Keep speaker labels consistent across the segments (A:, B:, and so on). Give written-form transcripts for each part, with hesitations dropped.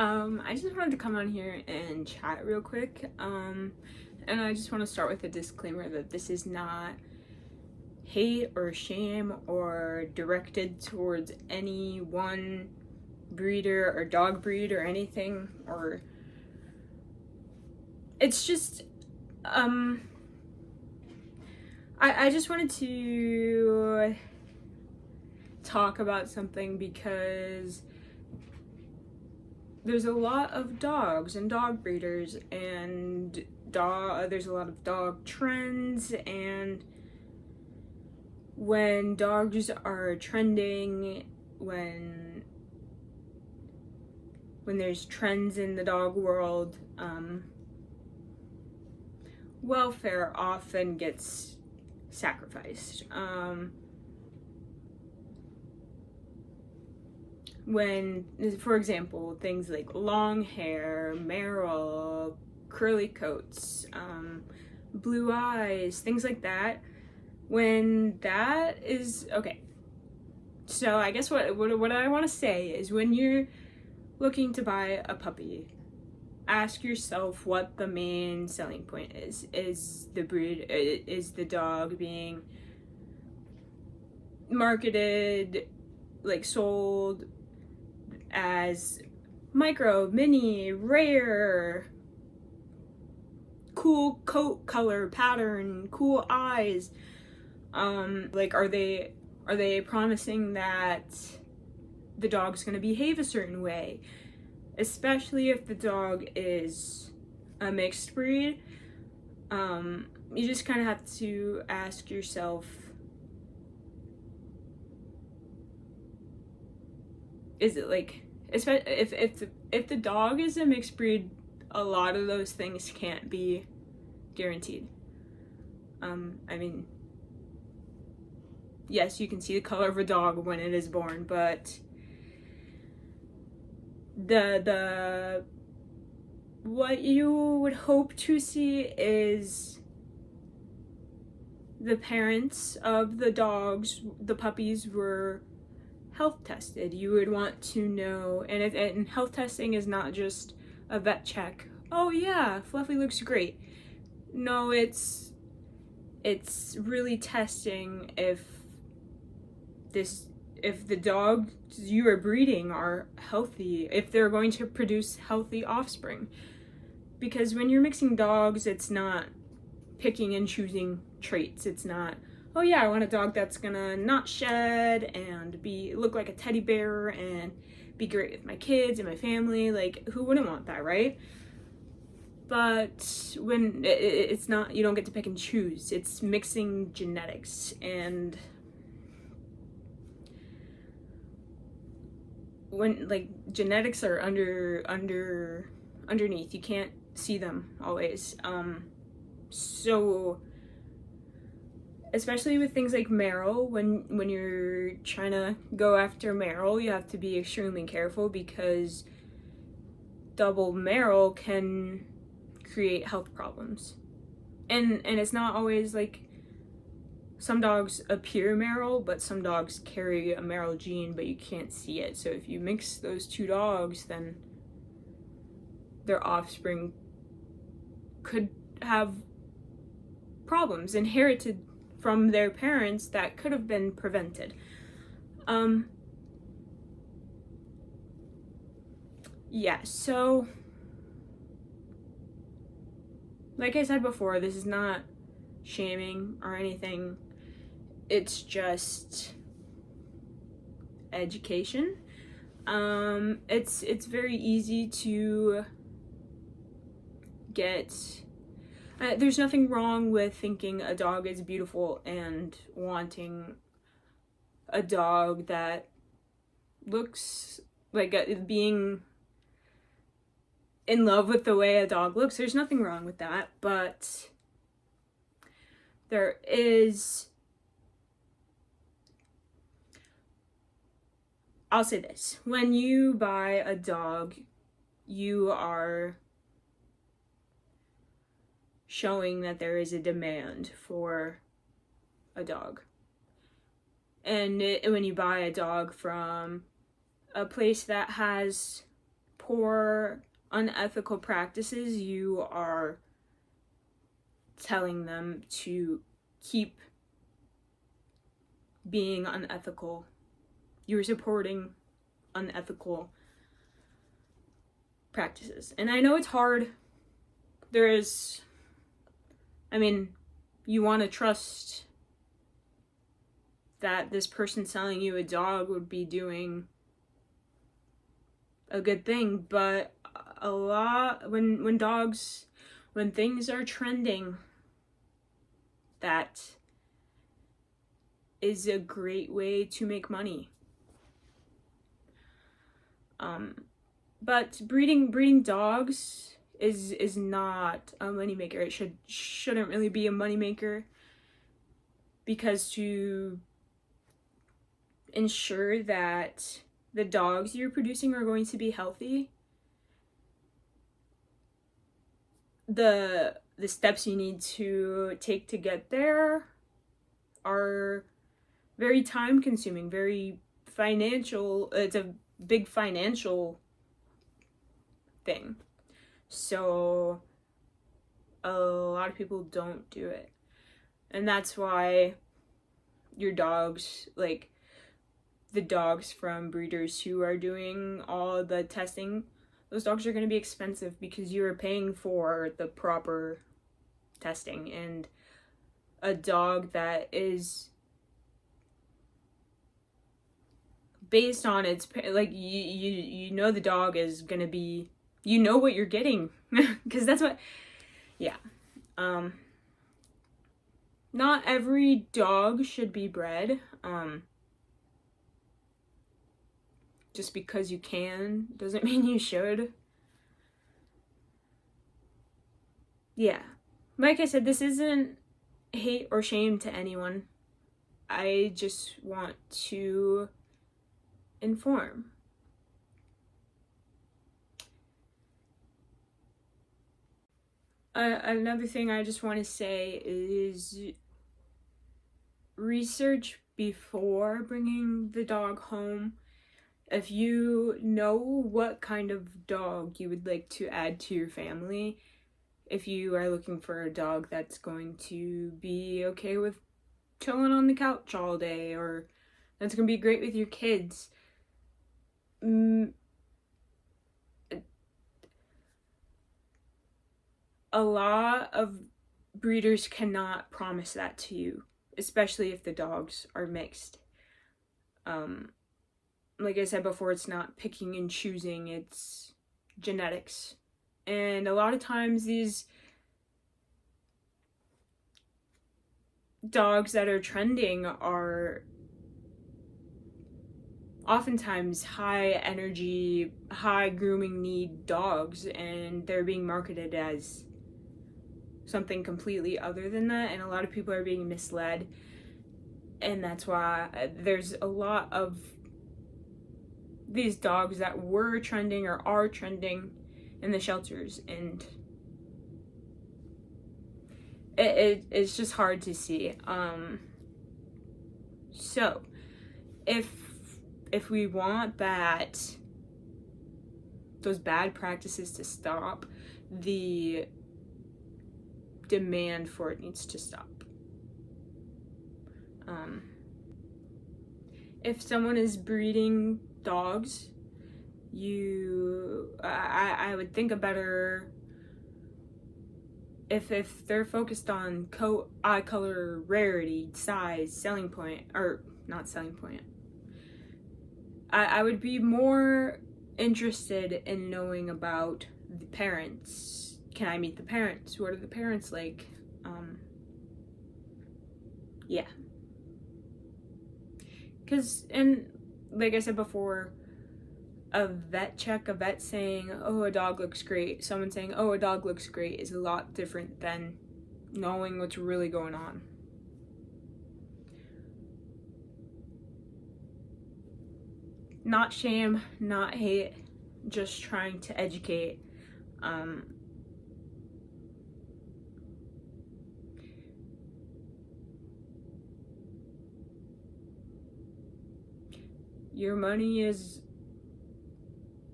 A: I just wanted to come on here and chat real quick. And I just want to start with a disclaimer that this is not hate or shame or directed towards any one breeder or dog breed or anything, or it's just I just wanted to talk about something because there's a lot of dogs and dog breeders, and there's a lot of dog trends, and when dogs are trending, when there's trends in the dog world, welfare often gets sacrificed. When, for example, things like long hair, Merrill, curly coats, blue eyes, things like that, when that is okay. So I guess what I want to say is, when you're looking to buy a puppy, ask yourself what the main selling point is. Is the breed, is the dog being marketed, like sold as micro, mini, rare, cool coat color pattern, cool eyes? Like, are they promising that the dog's gonna behave a certain way? Especially if the dog is a mixed breed, you just kind of have to ask yourself, is it like, if the dog is a mixed breed, a lot of those things can't be guaranteed. I mean, yes, you can see the color of a dog when it is born, but the what you would hope to see is the parents of the dogs, the puppies, were health tested. You would want to know, and health testing is not just a vet check. Oh yeah, Fluffy looks great. No, it's really testing if the dogs you are breeding are healthy, if they're going to produce healthy offspring. Because when you're mixing dogs, it's not picking and choosing traits. It's not, oh yeah, I want a dog that's gonna not shed and look like a teddy bear and be great with my kids and my family. Like, who wouldn't want that, right? But when it's not, you don't get to pick and choose. It's mixing genetics, and when, like, genetics are underneath, you can't see them always. So especially with things like Merrill, when you're trying to go after Merrill, you have to be extremely careful, because double Merrill can create health problems. And it's not always like, some dogs appear Merrill, but some dogs carry a Merrill gene, but you can't see it. So if you mix those two dogs, then their offspring could have problems inherited from their parents that could have been prevented. Yeah, so like I said before, this is not shaming or anything. It's just education. It's very easy to get. There's nothing wrong with thinking a dog is beautiful and wanting a dog that looks like being in love with the way a dog looks. There's nothing wrong with that, but there is, I'll say this, when you buy a dog, you are showing that there is a demand for a dog. And when you buy a dog from a place that has poor, unethical practices, you are telling them to keep being unethical. You're supporting unethical practices. And I know it's hard. You want to trust that this person selling you a dog would be doing a good thing, but a lot, when things are trending, that is a great way to make money. But breeding dogs is not a moneymaker. It shouldn't really be a moneymaker, because to ensure that the dogs you're producing are going to be healthy, the steps you need to take to get there are very time consuming, very financial. It's a big financial thing. So a lot of people don't do it. And that's why your dogs, like the dogs from breeders who are doing all the testing, those dogs are going to be expensive because you are paying for the proper testing. And a dog that is based on its, like, you know the dog is going to be, you know what you're getting, because that's what, yeah. Not every dog should be bred. Just because you can doesn't mean you should. Yeah. Like I said, this isn't hate or shame to anyone. I just want to inform. Another thing I just want to say is research before bringing the dog home. If you know what kind of dog you would like to add to your family, if you are looking for a dog that's going to be okay with chilling on the couch all day, or that's going to be great with your kids, a lot of breeders cannot promise that to you, especially if the dogs are mixed. Like I said before, it's not picking and choosing, it's genetics. And a lot of times these dogs that are trending are oftentimes high energy, high grooming need dogs, and they're being marketed as something completely other than that, and a lot of people are being misled. And that's why there's a lot of these dogs that were trending or are trending in the shelters, and it's just hard to see. So if we want those bad practices to stop, the demand for it needs to stop. If someone is breeding dogs, I would think a better, if they're focused on coat, eye color, rarity, size, selling point, or not selling point, I would be more interested in knowing about the parents. Can I meet the parents? What are the parents like? Yeah. Because, and like I said before, a vet saying, oh, a dog looks great, someone saying, oh, a dog looks great, is a lot different than knowing what's really going on. Not shame, not hate, just trying to educate. Your money is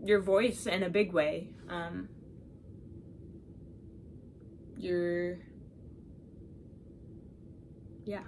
A: your voice in a big way. Your, yeah.